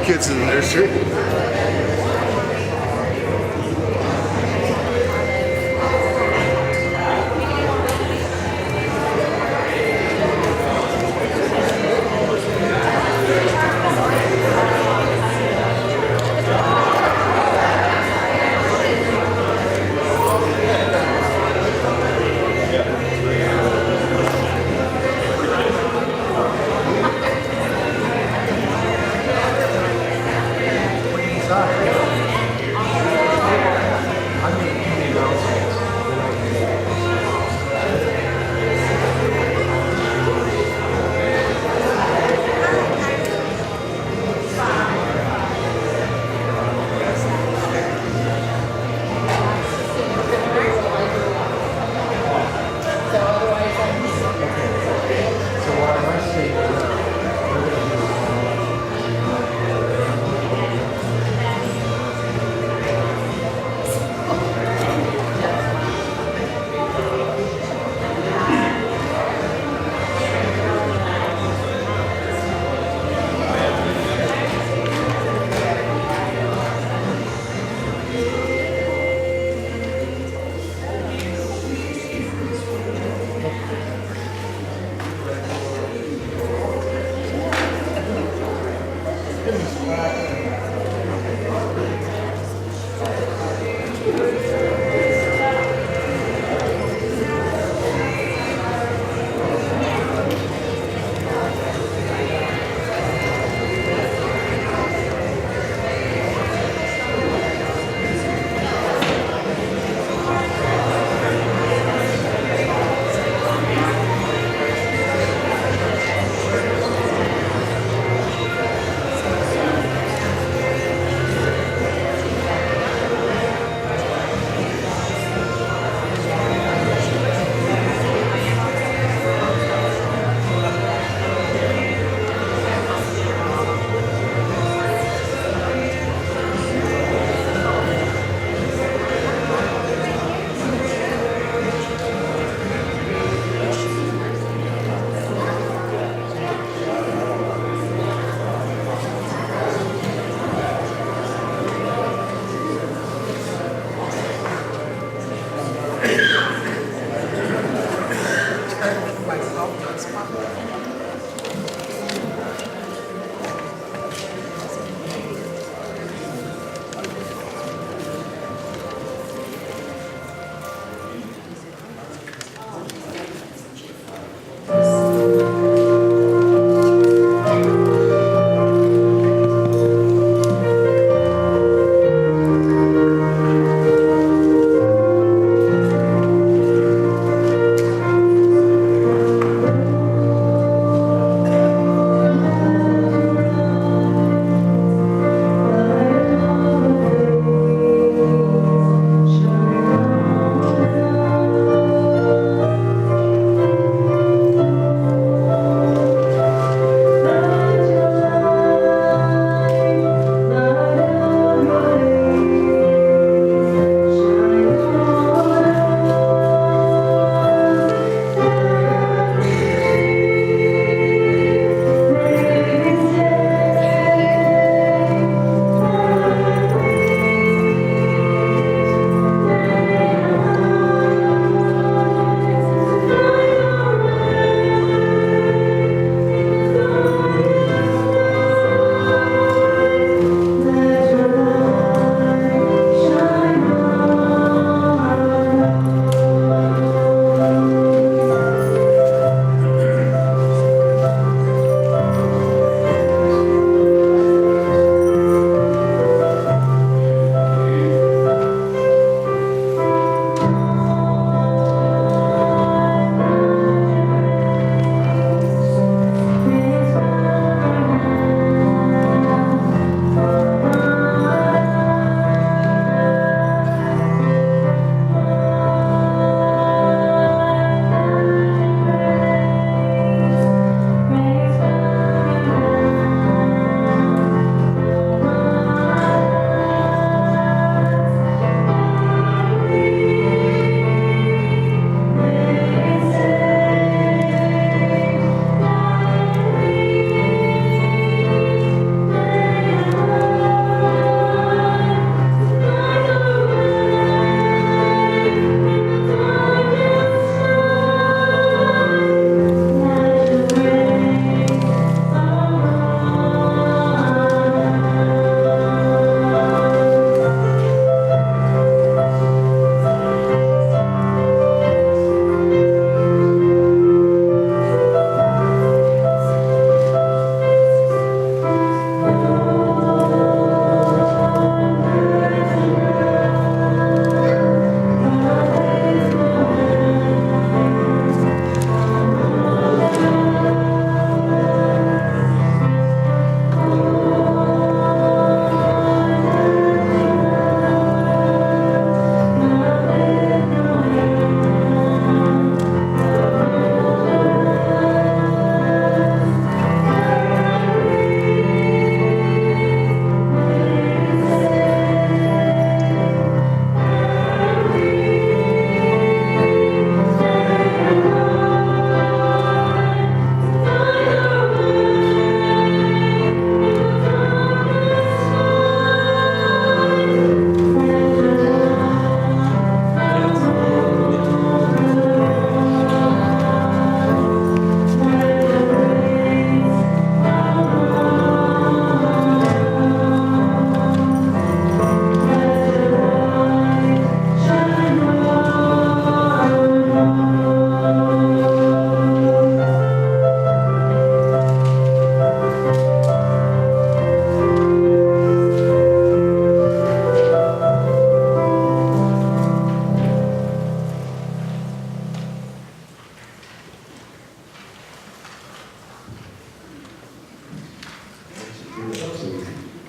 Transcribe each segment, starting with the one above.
kids in the nursery.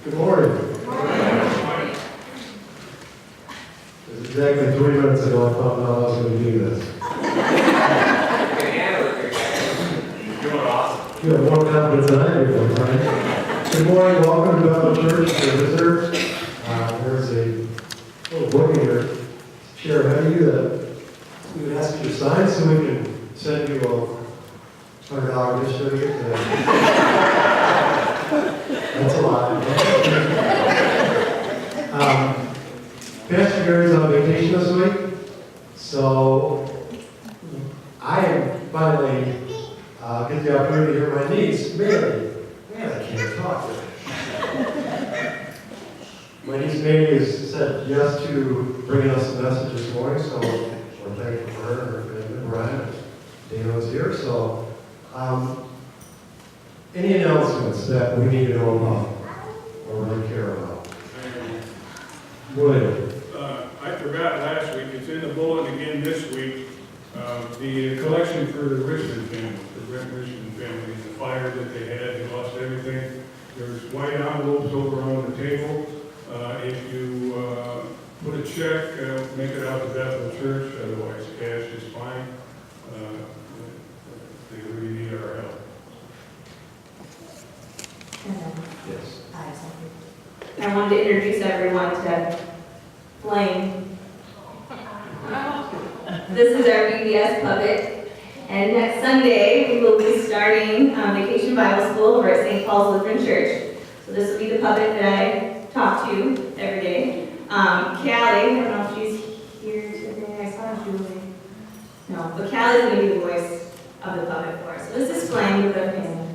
Good morning. It's exactly 3 minutes ago I found out I was going to do this. You're doing awesome. You have more confidence than I do, right? Good morning, welcome to Bethel Church, to visitors. There's a little book in your chair ahead of you that we would ask you to sign so we can send you a $100 gift certificate today. That's a lot. Pastor Gary's on vacation this week, so I finally get the opportunity to hear my niece, Mary. Man, I can't talk to her. My niece Mary has said yes to bringing us a message this morning, so we're thankful for her and her family. Brian, Dano's here, so any announcements that we need to know about or really care about? William. I forgot last week, it's in the bulletin again this week, the collection for the Richmond family, the Brent Richmond family, the fire that they had, they lost everything. There's white envelopes over on the table. If you put a check, make it out to Bethel Church, otherwise cash is fine. They really need our help. Yes. I wanted to introduce everyone to Blaine. This is our VBS puppet, and next Sunday we will be starting Vacation Bible School over at St. Paul's Lutheran Church. So this will be the puppet that I talk to every day. Callie, I don't know if she's here today. I saw Julie. No, but Callie's going to be the voice of the puppet for us. So this is Blaine with our family.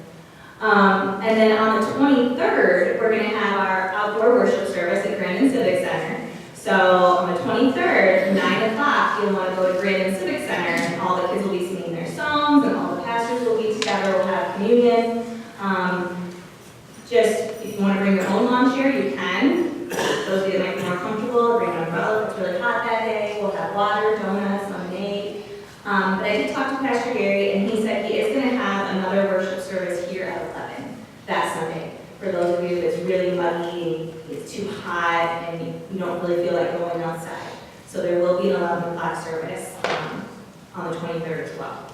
And then on the 23rd, we're going to have our outdoor worship service at Grandin Civic Center. So on the 23rd, 9 o'clock, you'll want to go to Grandin Civic Center, and all the kids will be singing their songs, and all the pastors will be together. We'll have communion. Just if you want to bring your own lawn chair, you can. Those of you that might be more comfortable, bring an umbrella if it's really hot that day. We'll have water, donuts, lemonade. But I did talk to Pastor Gary, and he said he is going to have another worship service here at 11 that Sunday. For those of you that's really muggy, it's too hot, and you don't really feel like going outside. So there will be an 11 o'clock service on the 23rd as well.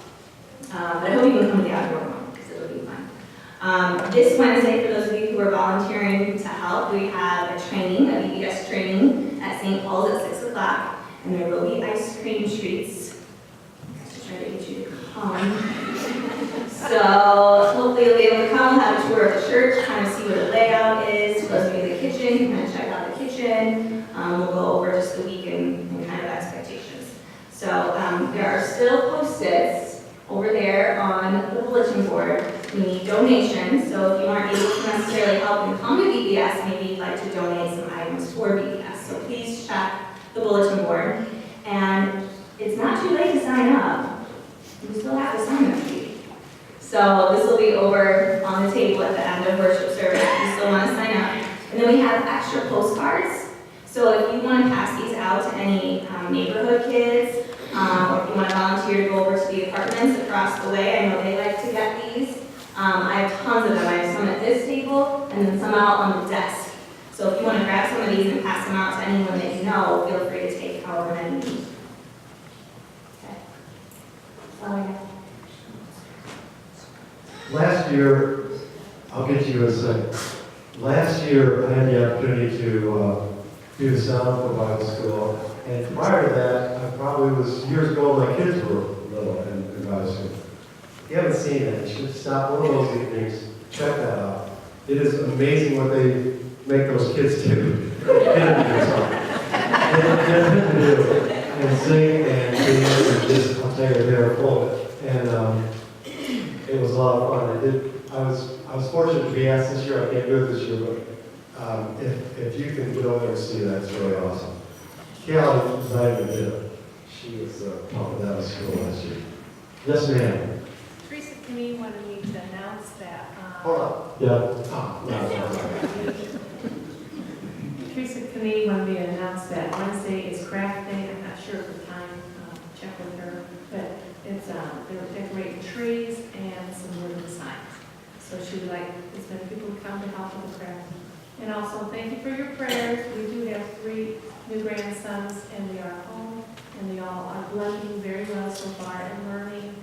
But I hope you can come to the outdoor one, because it'll be fun. This Wednesday, for those of you who are volunteering to help, we have a training, a VBS training at St. Paul's at 6 o'clock, and there will be ice cream treats. Try to get you to come. So hopefully you'll be able to come, have a tour of the church, kind of see what the layout is. For those of you in the kitchen, kind of check out the kitchen. We'll go over just the week and kind of expectations. So there are still Post-its over there on the bulletin board. We need donations, so if you aren't able to necessarily help and come to VBS, maybe you'd like to donate some items for VBS. So please check the bulletin board. And it's not too late to sign up. You still have the sign-up sheet. So this will be over on the table at the end of worship service if you still want to sign up. And then we have extra postcards. So if you want to pass these out to any neighborhood kids, or if you want to volunteer to go over to the apartments across the way, I know they like to get these. I have tons of them. I have some at this table and then some out on the desk. So if you want to grab some of these and pass them out to anyone that you know, feel free to take however many you need. Last year, I'll get to you in a second. Last year, I had the opportunity to do the sound for Bible school. And prior to that, I probably was years ago when my kids were little in Bible school. If you haven't seen it, you should stop one of those evenings, check that out. It is amazing what they make those kids do. And sing and dance and just, I'll tell you, they're full of it. And it was a lot of fun. I was fortunate to be asked this year. I can't do it this year, but if you can go there and see that, it's really awesome. Callie was not even there. She was pumping out of school last year. Yes, ma'am. Teresa Camille wanted me to announce that. Hold on. Yeah. Teresa Camille wanted me to announce that Wednesday is craft day. I'm not sure of the time. Check with her, but it's they're decorating trees and some wooden signs. So she would like as many people to come to help with the craft. And also, thank you for your prayers. We do have 3 new grandsons, and they are home, and they all are blending very well so far and learning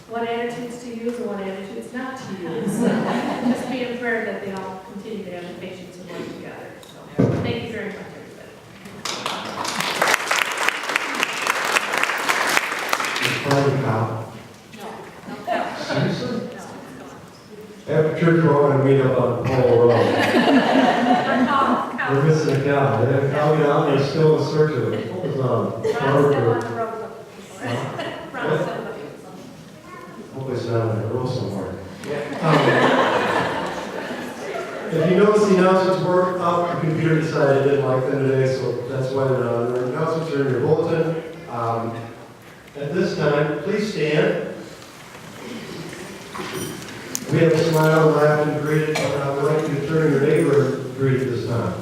what attitudes to use and what attitudes not to use. So just be in prayer that they all continue to have the patience and work together. So thank you very much, everybody. It's probably Kyle. Seriously? After church, we're all gonna meet up on Pole Road. We're missing a cow. They have a cow down there still in search of it. What was on? Hopefully it's not on the road somewhere. If you notice, the announcements were up, the computer decided it didn't like them today, so that's why they're not on. The announcements are in your bulletin. At this time, please stand. We have a smile, laugh, and greet. I would like you to turn your neighbor and greet at this time.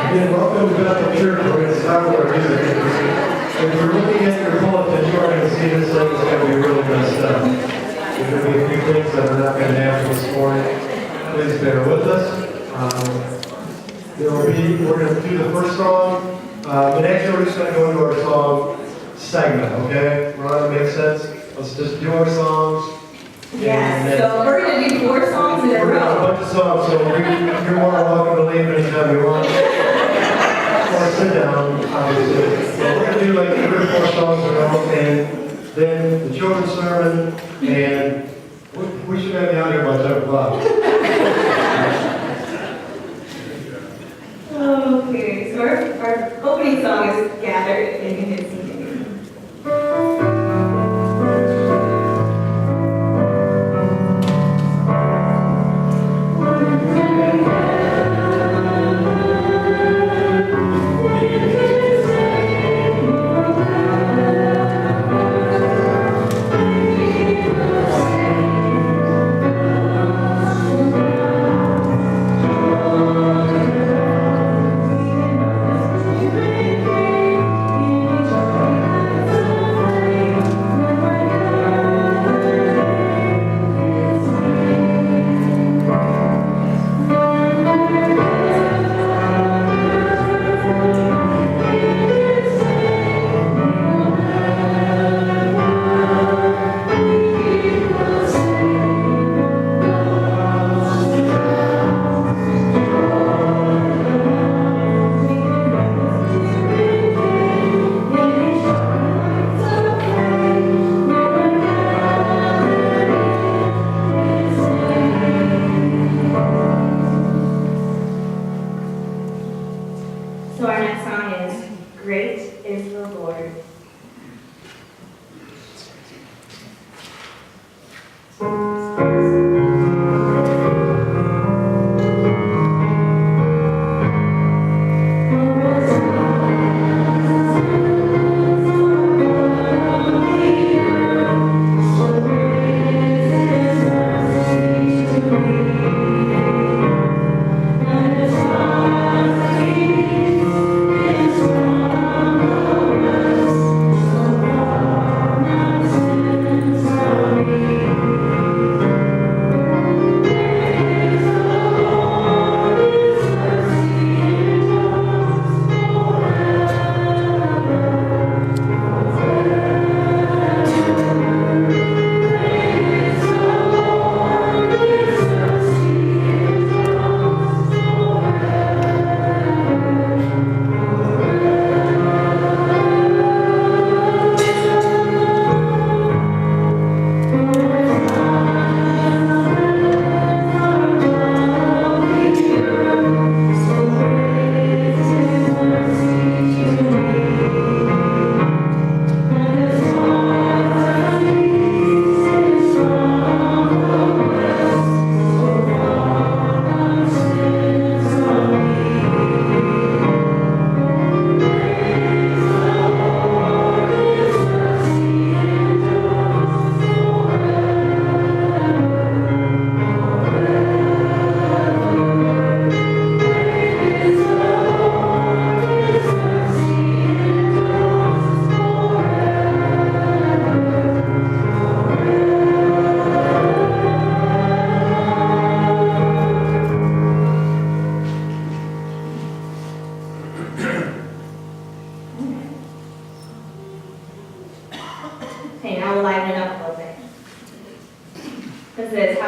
Again, welcome to Bethel Church. We're going to start with our music. If you're looking at your bulletin, you are going to see this thing is going to be really messed up. There's going to be a few things that are not going to happen this morning. Please bear with us. We're going to do the first song, but actually we're just going to go into our song segment, okay? Ron, makes sense? Let's just do our songs. Yes, so we're gonna do 4 songs in a We're going to have a row. bunch of songs, so you're more welcome to leave anytime you want. Or sit down, obviously. So we're going to do like 3 or 4 songs in a row, and then the children's sermon, and we should have you out here by 10 o'clock. Okay, so our opening song is Gathered in His Name.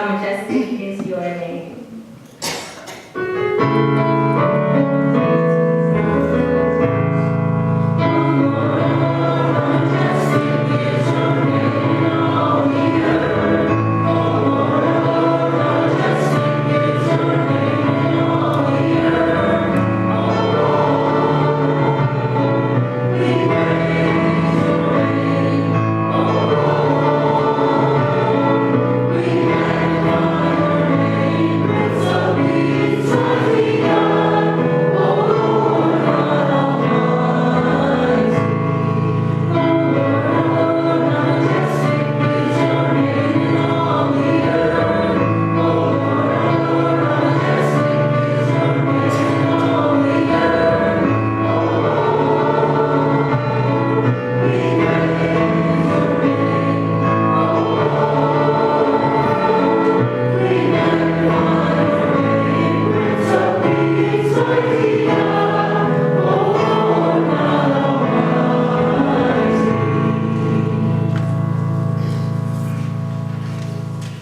How majestic is your name.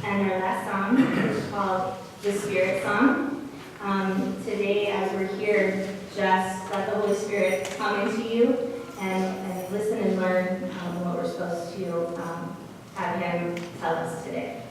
And our last song is called The Spirit Song. Today, as we're here, just let the Holy Spirit come into you and listen and learn what we're supposed to have Him tell us today.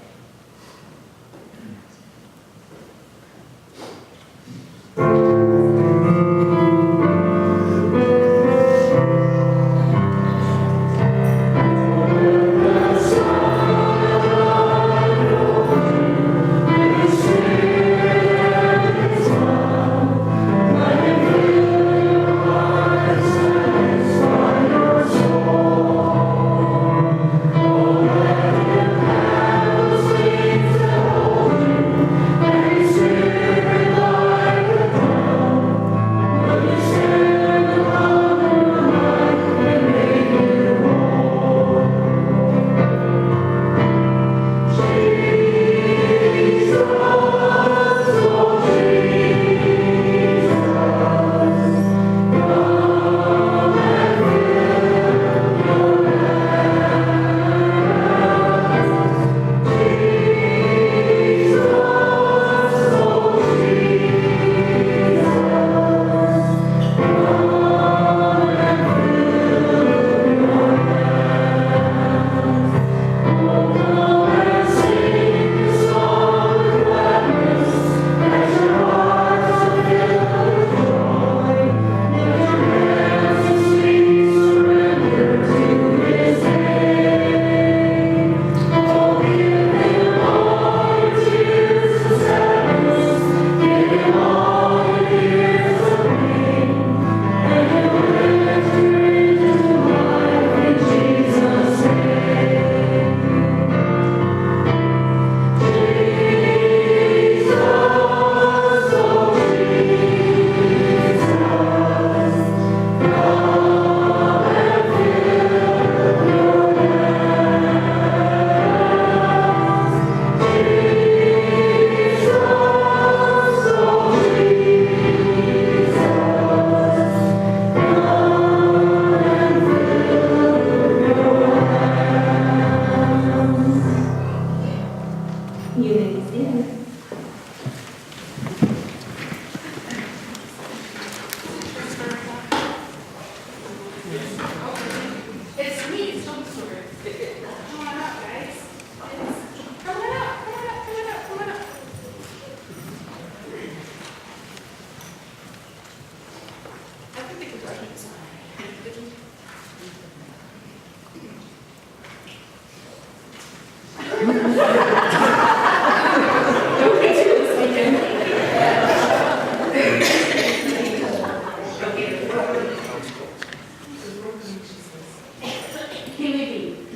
It's me, it's some sort. Come on up, guys. Come on up, come on up, come on up, come on up. I think they could brush it aside. Don't be too mistaken.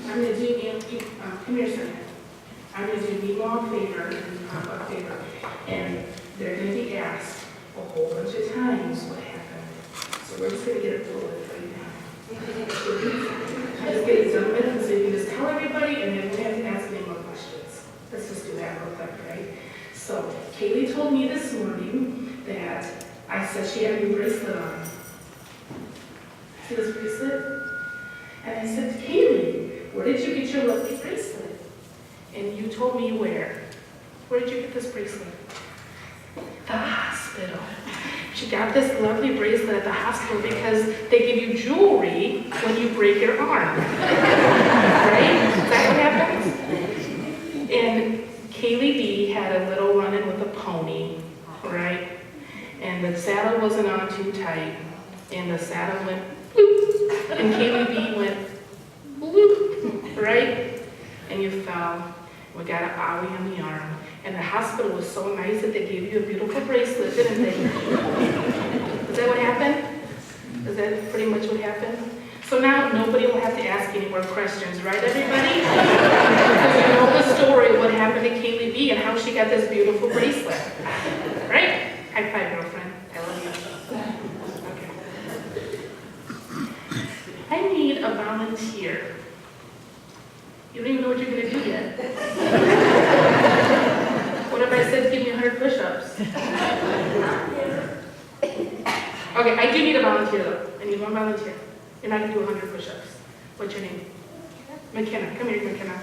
I'm going to do you, come here, sir. I'm going to do you all a favor and pop a favor. And they're going to be asked a whole bunch of times what happened. So we're just going to get a bullet right now. Just get it done with, and so you can just tell everybody, and then we have to ask any more questions. Let's just do that real quick, right? So Kaylee told me this morning that I said she had a new bracelet on. See this bracelet? And I said, Kaylee, where did you get your lovely bracelet? And you told me where. Where did you get this bracelet? The hospital. She got this lovely bracelet at the hospital because they give you jewelry when you break your arm. Right? Is that what happens? And Kaylee B had a little run-in with a pony, right? And the saddle wasn't on too tight. And the saddle went bloop. And Kaylee B went bloop, right? And you fell. We got an owie on the arm. And the hospital was so nice that they gave you a beautiful bracelet, didn't they? Is that what happened? Is that pretty much what happened? So now nobody will have to ask any more questions, right, everybody? Because you know the story of what happened to Kaylee B and how she got this beautiful bracelet. Right? High five, girlfriend. I love you. Okay. I need a volunteer. You don't even know what you're going to do yet. What if I said give me 100 push-ups? Okay, I do need a volunteer though. I need one volunteer. You're not going to do 100 push-ups. What's your name? McKenna. Come here, McKenna.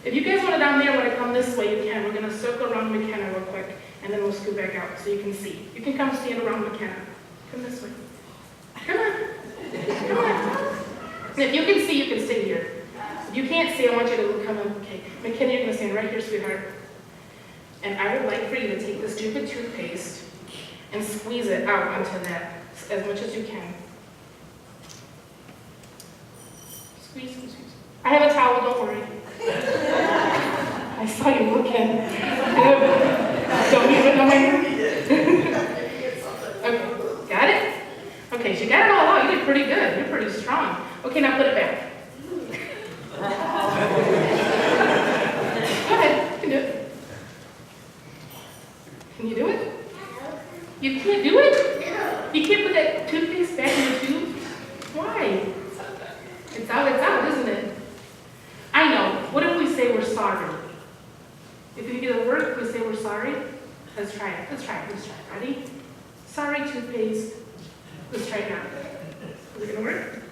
If you guys want it down there, want to come this way, you can. We're going to circle around McKenna real quick, and then we'll scoot back out so you can see. You can come stand around McKenna. Come this way. Come on. Come on. And if you can see, you can stay here. If you can't see, I want you to come in. Okay. McKenna, you're going to stand right here, sweetheart. And I would like for you to take this tube of toothpaste and squeeze it out onto that as much as you can. Squeeze, squeeze, squeeze. I have a towel, don't worry. I saw you looking. Don't even know my Okay, got it? Okay, so you got it all out. You did pretty good. You're pretty strong. Okay, now put it back. Go ahead, you can do it. Can you do it? You can't do it? You can't put that toothpaste back in the tube? Why? It's out, isn't it? I know. What if we say we're sorry? If you get a word, we say we're sorry. Let's try it. Let's try it. Ready? Sorry, toothpaste. Let's try it now. Is it gonna work?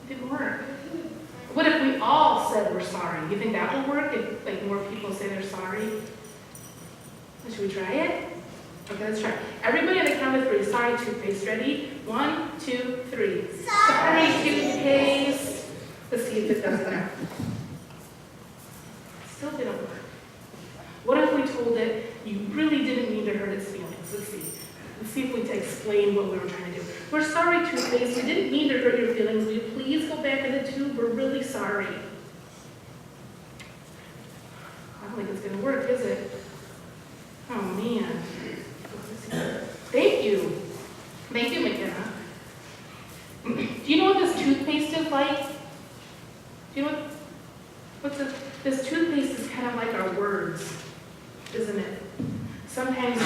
It didn't work. What if we all said we're sorry? You think that would work if like more people say they're sorry? Should we try it? Okay, let's try. Everybody on the count of 3. Sorry, toothpaste. Ready? 1, 2, 3. Sorry, toothpaste. Let's see if it does that. Still didn't work. What if we told it you really didn't mean to hurt its feelings? Let's see. Let's see if we can explain what we were trying to do. We're sorry, toothpaste. We didn't mean to hurt your feelings. Will you please go back in the tube? We're really sorry. I don't think it's going to work, is it? Oh, man. Thank you. Thank you, McKenna. Do you know what this toothpaste is like? Do you know this toothpaste is kind of like our words, isn't it? Sometimes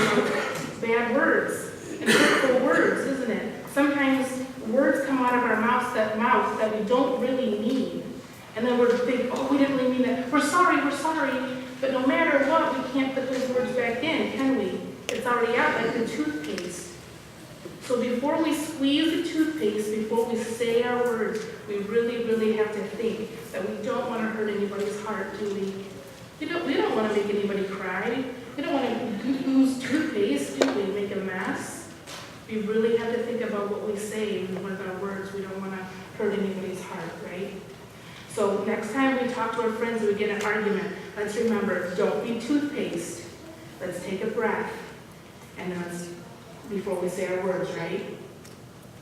bad words and hurtful words, isn't it? Sometimes words come out of our mouth that we don't really mean. And then we're thinking, oh, we didn't really mean that. We're sorry. But no matter what, we can't put those words back in, can we? It's already out, like the toothpaste. So before we squeeze the toothpaste, before we say our words, we really, really have to think that we don't want to hurt anybody's heart, do we? We don't want to make anybody cry. We don't want to ooze toothpaste, do we? Make a mess. We really have to think about what we say with our words. We don't want to hurt anybody's heart, right? So next time we talk to our friends and we get an argument, let's remember, don't be toothpaste. Let's take a breath. And then before we say our words, right?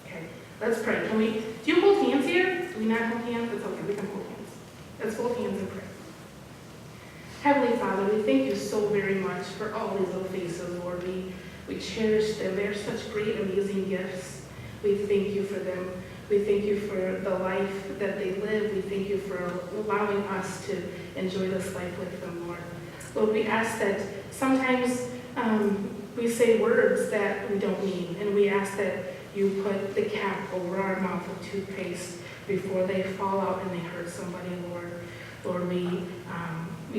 Okay, let's pray. Do you hold hands here? Do we not hold hands? It's okay, we can hold hands. Let's hold hands and pray. Heavenly Father, we thank you so very much for all these little faces, Lord. We cherish them. They're such great, amazing gifts. We thank you for them. We thank you for the life that they live. We thank you for allowing us to enjoy this life with them, Lord. Lord, we ask that sometimes we say words that we don't mean, and we ask that you put the cap over our mouth of toothpaste before they fall out and they hurt somebody, Lord. Lord, we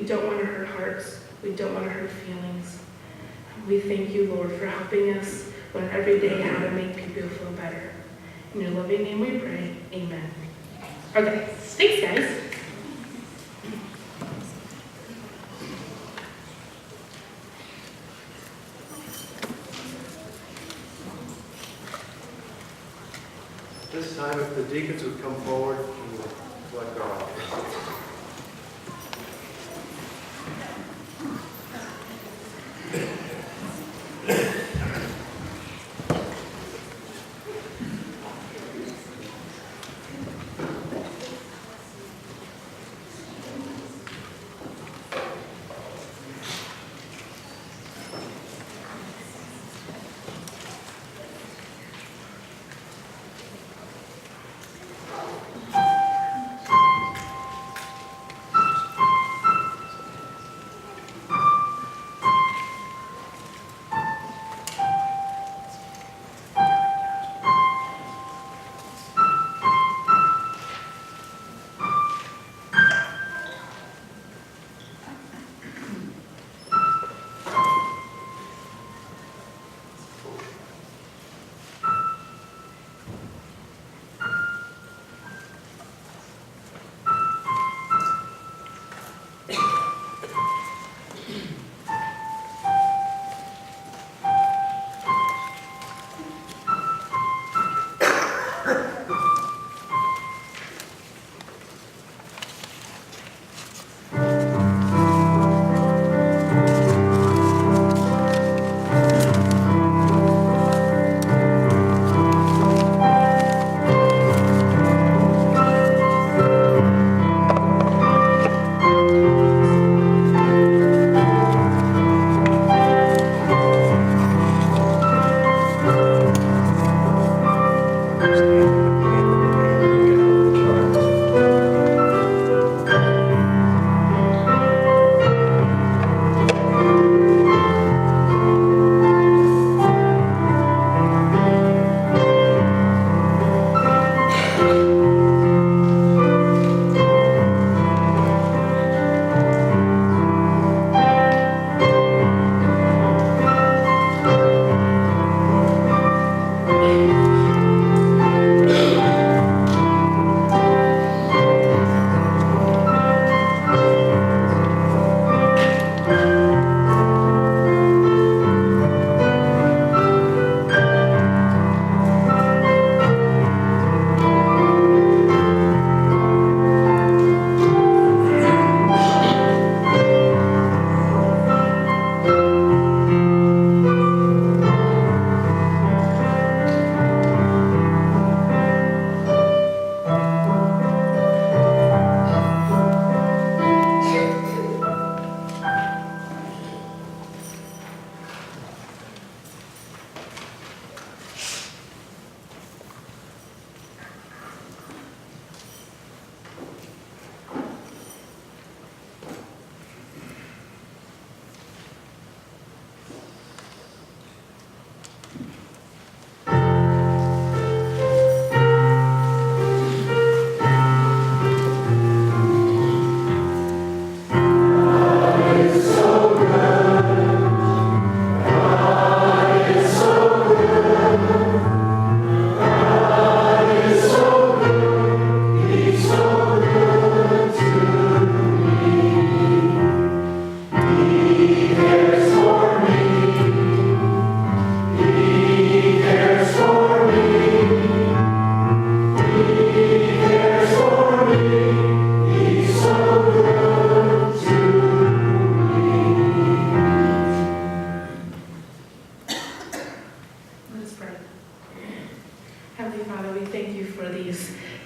don't want to hurt hearts. We don't want to hurt feelings. We thank you, Lord, for helping us learn every day how to make people feel better. In your loving name we pray. Amen. Okay, thanks, guys. this time, if the deacons would come forward and collect our offerings.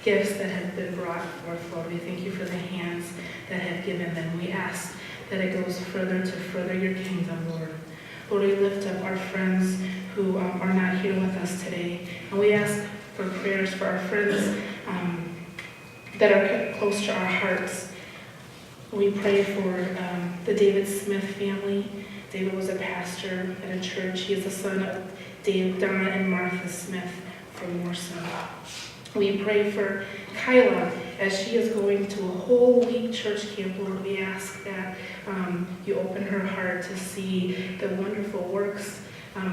gifts that have been brought forth, Lord. We thank you for the hands that have given them. We ask that it goes further to further your kingdom, Lord. Lord, we lift up our friends who are not here with us today. And we ask for prayers for our friends that are close to our hearts. We pray for the David Smith family. David was a pastor at a church. He is the son of Donna and Martha Smith from Morrison. We pray for Kyla as she is going to a whole week church camp. Lord, we ask that you open her heart to see the wonderful works,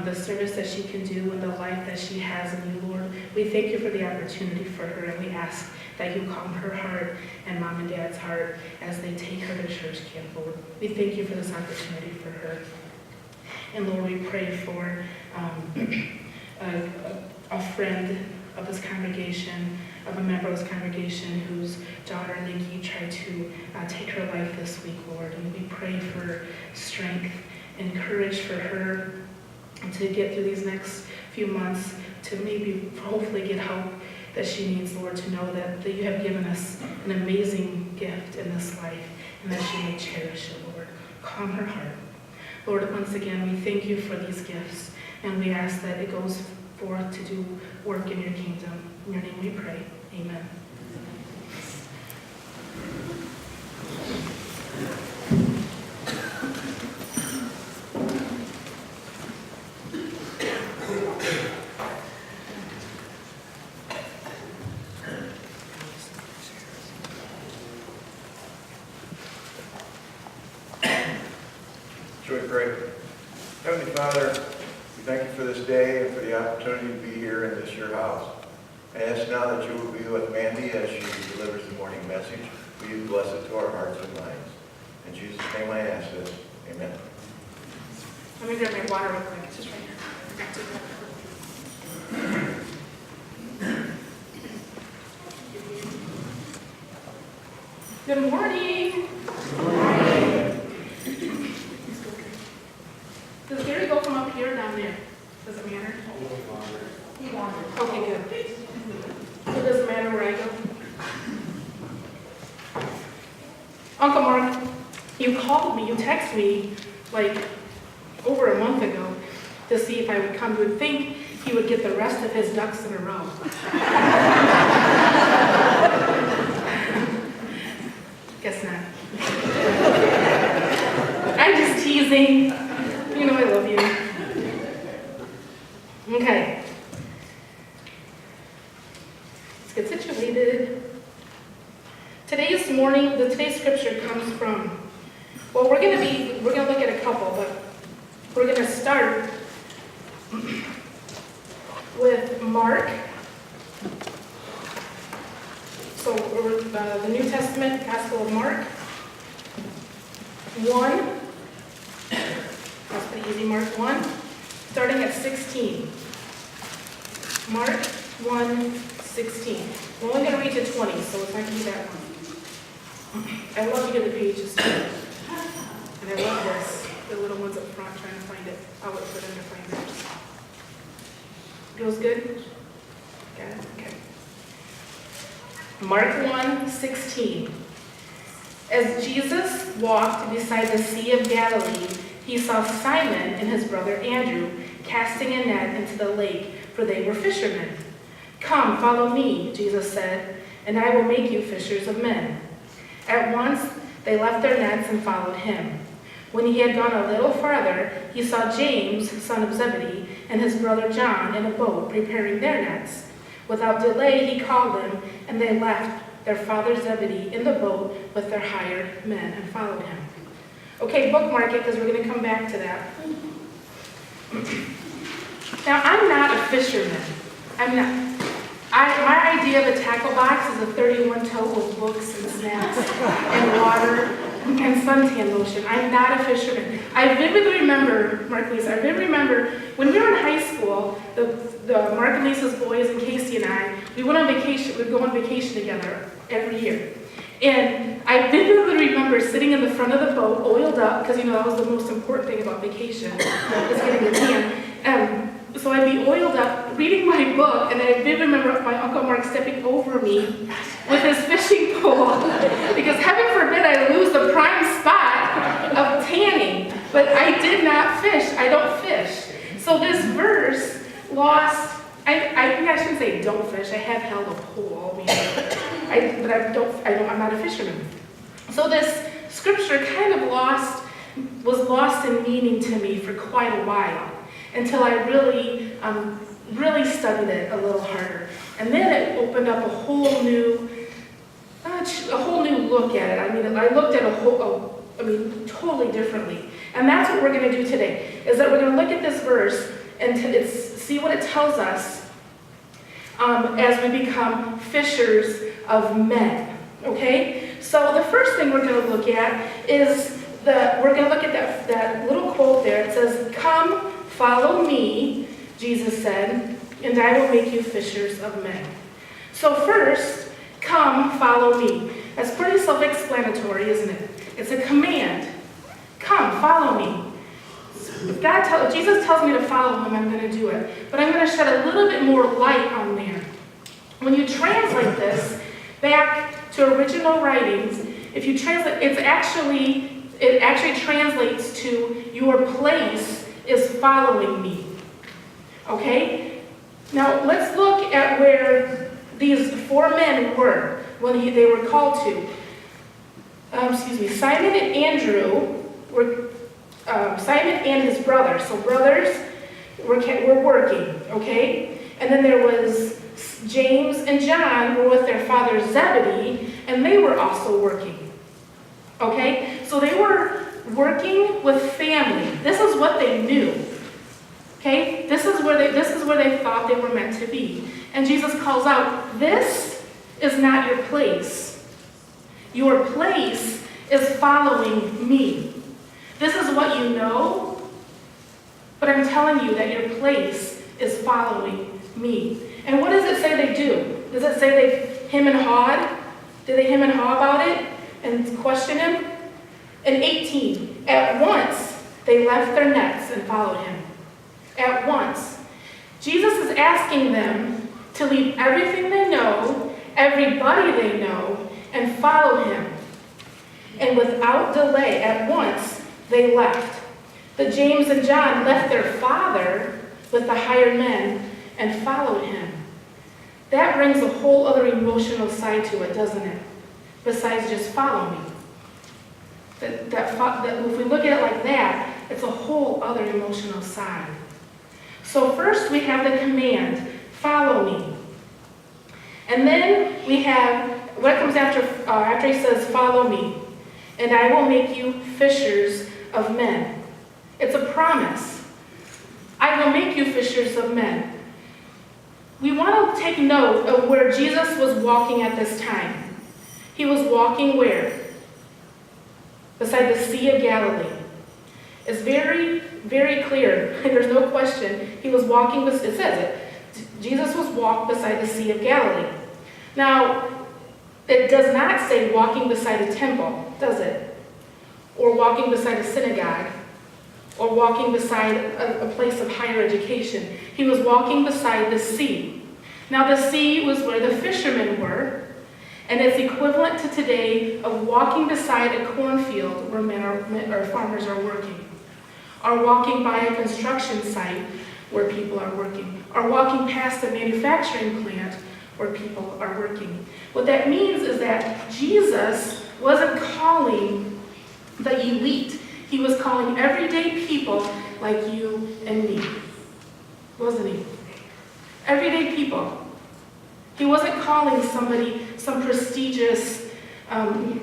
the service that she can do, and the life that she has in you, Lord. We thank you for the opportunity for her, and we ask that you calm her heart and mom and dad's heart as they take her to church camp, Lord. We thank you for this opportunity for her. And Lord, we pray for a friend of this congregation, of a member of this congregation whose daughter Nikki tried to take her life this week, Lord. And we pray for strength and courage for her to get through these next few months, to maybe hopefully get help that she needs, Lord, to know that you have given us an amazing gift in this life and that she may cherish it, Lord. Calm her heart. Lord, once again, we thank you for these gifts, and we ask that it goes forth to do work in your kingdom. In your name we pray. Amen. Shall we pray? Heavenly Father, we thank you for this day and for the opportunity to be here in this your house. I ask now that you will be with Mandy as she delivers the morning message. Will you bless it to our hearts and minds? In Jesus' name I ask this. Amen. Let me grab my water real quick. It's just right here. I forgot to grab it. Good morning. Does Gary go from up here or down there? Does it matter? He wandered. Okay, good. So it doesn't matter where I go? Uncle Mark, you called me, you texted me like over a month ago to see if I would come. You would think he would get the rest of his ducks in a row. Guess not. I'm just teasing. You know I love you. Okay. Let's get situated. Today's scripture comes from, well, we're gonna look at a couple, but we're gonna start with Mark. So we're the New Testament Gospel of Mark 1. That's pretty easy. Mark 1, starting at 16. Mark 1:16. We're only going to read to 20, so it's not going to be that long. I love to get the pages too. And I love this. The little ones up front trying to find it. I'll wait for them to find theirs. Feels good? Got it? Okay. Mark 1:16. As Jesus walked beside the Sea of Galilee, he saw Simon and his brother Andrew casting a net into the lake, for they were fishermen. "Come, follow me," Jesus said, "and I will make you fishers of men." At once they left their nets and followed him. When he had gone a little farther, he saw James, son of Zebedee, and his brother John in a boat preparing their nets. Without delay he called them, and they left their father Zebedee in the boat with their hired men and followed him. Okay, bookmark it because we're going to come back to that. Now, I'm not a fisherman. I'm not. My idea of a tackle box is a 31 tote with books and snacks and water and suntan lotion. I'm not a fisherman. I vividly remember, Mark-Lisa, when we were in high school, the Mark and Lisa's boys and Casey and I, we went on vacation, we'd go on vacation together every year. And I vividly remember sitting in the front of the boat, oiled up, because that was the most important thing about vacation, was getting a tan. So I'd be oiled up, reading my book, and I vividly remember my Uncle Mark stepping over me with his fishing pole, because heaven forbid I lose the prime spot of tanning. But I did not fish. I don't fish. So this verse lost. I shouldn't say don't fish. I have held a pole. I'm not a fisherman. So this scripture kind of was lost in meaning to me for quite a while, until I really studied it a little harder. And then it opened up a whole new look at it. I looked at totally differently. And that's what we're going to do today, is that we're going to look at this verse and see what it tells us as we become fishers of men. Okay? So the first thing we're going to look at is we're going to look at that little quote there. It says, "Come, follow me," Jesus said, and I will make you fishers of men. So first, come, follow me. That's pretty self-explanatory, isn't it? It's a command. Come, follow me. If Jesus tells me to follow him, I'm going to do it. But I'm going to shed a little bit more light on there. When you translate this back to original writings, if you translate, it actually translates to your place is following me. Okay? Now let's look at where these 4 men were when they were called to. Simon and Andrew were Simon and his brother. So brothers were working, okay? And then there was James and John were with their father Zebedee, and they were also working, okay? So they were working with family. This is what they knew, okay? This is where they thought they were meant to be. And Jesus calls out, this is not your place. Your place is following me. This is what you know, but I'm telling you that your place is following me. And what does it say they do? Does it say they hem and hawed? Did they hem and haw about it and question him? In 18, at once they left their nets and followed him. At once. Jesus is asking them to leave everything they know, everybody they know, and follow him. And without delay, at once, they left. The James and John left their father with the hired men and followed him. That brings a whole other emotional side to it, doesn't it? Besides just follow me. That if we look at it like that, it's a whole other emotional side. So first we have the command, follow me. And then we have, what comes after he says, follow me, and I will make you fishers of men. It's a promise. I will make you fishers of men. We want to take note of where Jesus was walking at this time. He was walking where? Beside the Sea of Galilee. It's very, very clear. There's no question. He was walking, it says it. Jesus was walked beside the Sea of Galilee. Now, it does not say walking beside a temple, does it? Or walking beside a synagogue, or walking beside a place of higher education. He was walking beside the sea. Now, the sea was where the fishermen were, and it's equivalent to today of walking beside a cornfield where or farmers are working, or walking by a construction site where people are working, or walking past a manufacturing plant where people are working. What that means is that Jesus wasn't calling the elite. He was calling everyday people like you and me, wasn't he? Everyday people. He wasn't calling somebody some prestigious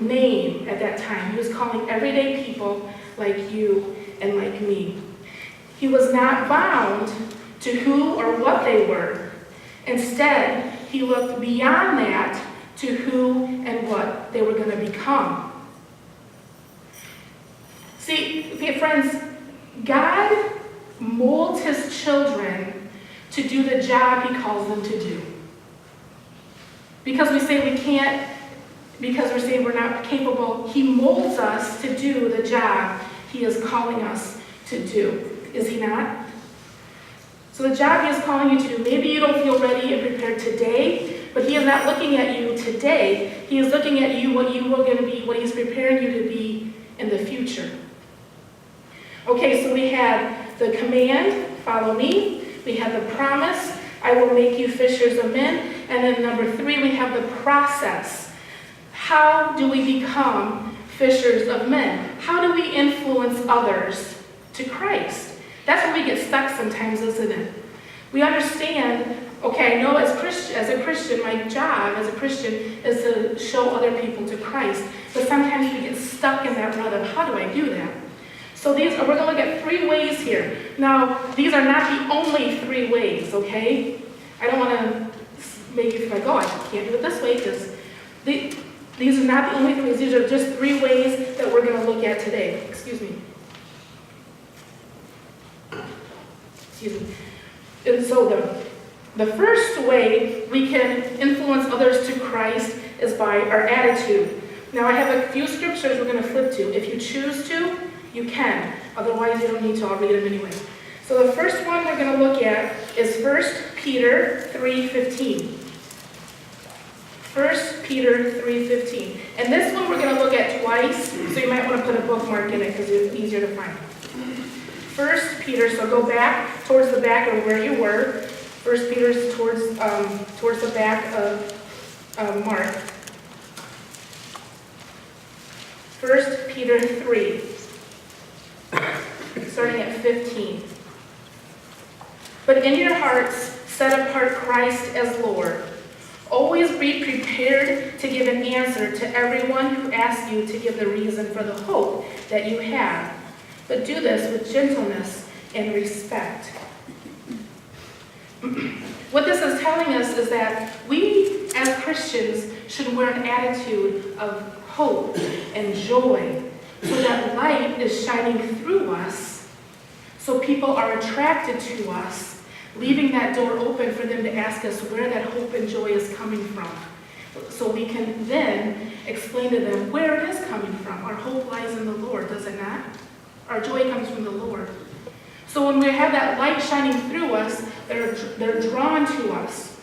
name at that time. He was calling everyday people like you and like me. He was not bound to who or what they were. Instead, he looked beyond that to who and what they were going to become. See, friends, God molds his children to do the job he calls them to do. Because we say we can't, because we're saying we're not capable, he molds us to do the job he is calling us to do. Is he not? So the job he is calling you to do, maybe you don't feel ready and prepared today, but he is not looking at you today. He is looking at you, what you are going to be, what he's preparing you to be in the future. Okay, so we had the command, follow me. We had the promise, I will make you fishers of men. And then number 3, we have the process. How do we become fishers of men? How do we influence others to Christ? That's where we get stuck sometimes, isn't it? We understand, okay, I know as a Christian, my job as a Christian is to show other people to Christ. But sometimes we get stuck in that rut of how do I do that? So we're going to look at 3 ways here. Now, these are not the only 3 ways, okay? I don't want to make you feel like, oh, I can't do it this way, because these are not the only 3 ways. These are just 3 ways that we're going to look at today. Excuse me. And so The first way we can influence others to Christ is by our attitude. Now I have a few scriptures we're going to flip to. If you choose to, you can. Otherwise, you don't need to. I'll read them anyway. So the first one we're going to look at is 1 Peter 3:15. 1 Peter 3:15. And this one we're going to look at twice, so you might want to put a bookmark in it because it's easier to find. 1 Peter, so go back towards the back of where you were. 1 Peter is towards the back of Mark. 1 Peter 3, starting at 15. But in your hearts, set apart Christ as Lord. Always be prepared to give an answer to everyone who asks you to give the reason for the hope that you have. But do this with gentleness and respect. What this is telling us is that we, as Christians, should wear an attitude of hope and joy, so that light is shining through us, so people are attracted to us, leaving that door open for them to ask us where that hope and joy is coming from. So we can then explain to them where it is coming from. Our hope lies in the Lord, does it not? Our joy comes from the Lord. So when we have that light shining through us, they're drawn to us.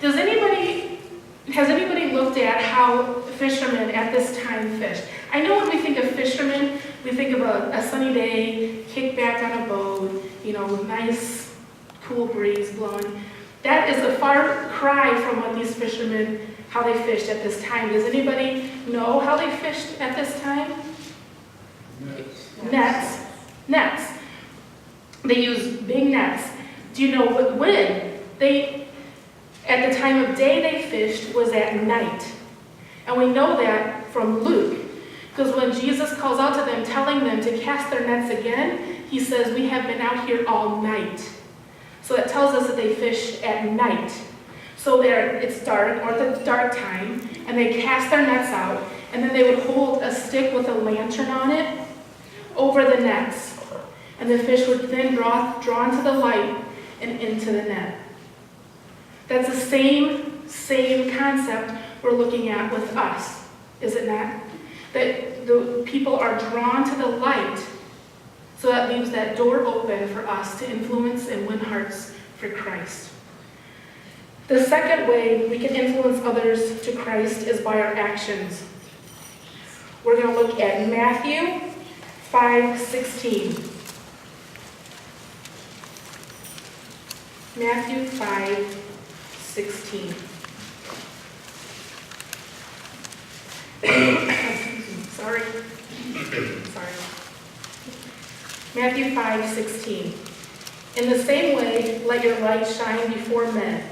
Has anybody looked at how fishermen at this time fished? I know when we think of fishermen, we think of a sunny day, kick back on a boat, nice, cool breeze blowing. That is a far cry from what these fishermen, how they fished at this time. Does anybody know how they fished at this time? Nets. They use big nets. Do you know when? At the time of day they fished was at night. And we know that from Luke. Because when Jesus calls out to them, telling them to cast their nets again, he says, we have been out here all night. So that tells us that they fished at night. So it's dark, or the dark time, and they cast their nets out, and then they would hold a stick with a lantern on it over the nets. And the fish would then drawn to the light and into the net. That's the same concept we're looking at with us, is it not? That the people are drawn to the light, so that leaves that door open for us to influence and win hearts for Christ. The second way we can influence others to Christ is by our actions. We're going to look at Matthew 5:16. Matthew 5:16. Sorry. Matthew 5:16. In the same way, let your light shine before men,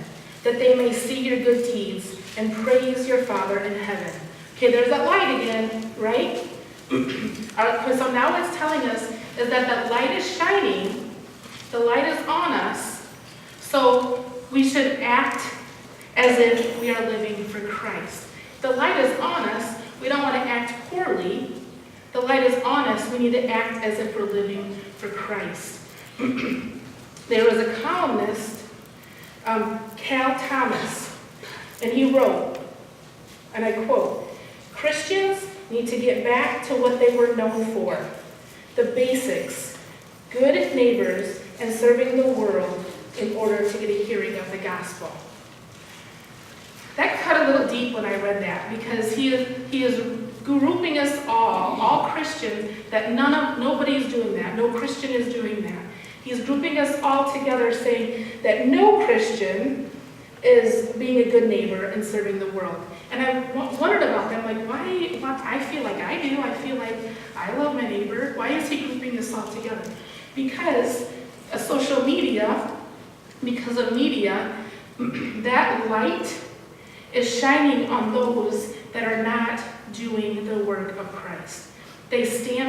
that they may see your good deeds and praise your Father in heaven. Okay, there's that light again, right? So now what it's telling us is that the light is shining, the light is on us, so we should act as if we are living for Christ. The light is on us, we don't want to act poorly. The light is on us, we need to act as if we're living for Christ. There was a columnist, Cal Thomas, and he wrote, and I quote, Christians need to get back to what they were known for, the basics, good neighbors, and serving the world in order to get a hearing of the gospel. That cut a little deep when I read that, because he is grouping us all Christians, that nobody's doing that, no Christian is doing that. He's grouping us all together, saying that no Christian is being a good neighbor and serving the world. And I wondered about that, like, why? I feel like I do. I feel like I love my neighbor. Why is he grouping us all together? Because because of media, that light is shining on those that are not doing the work of Christ. They stand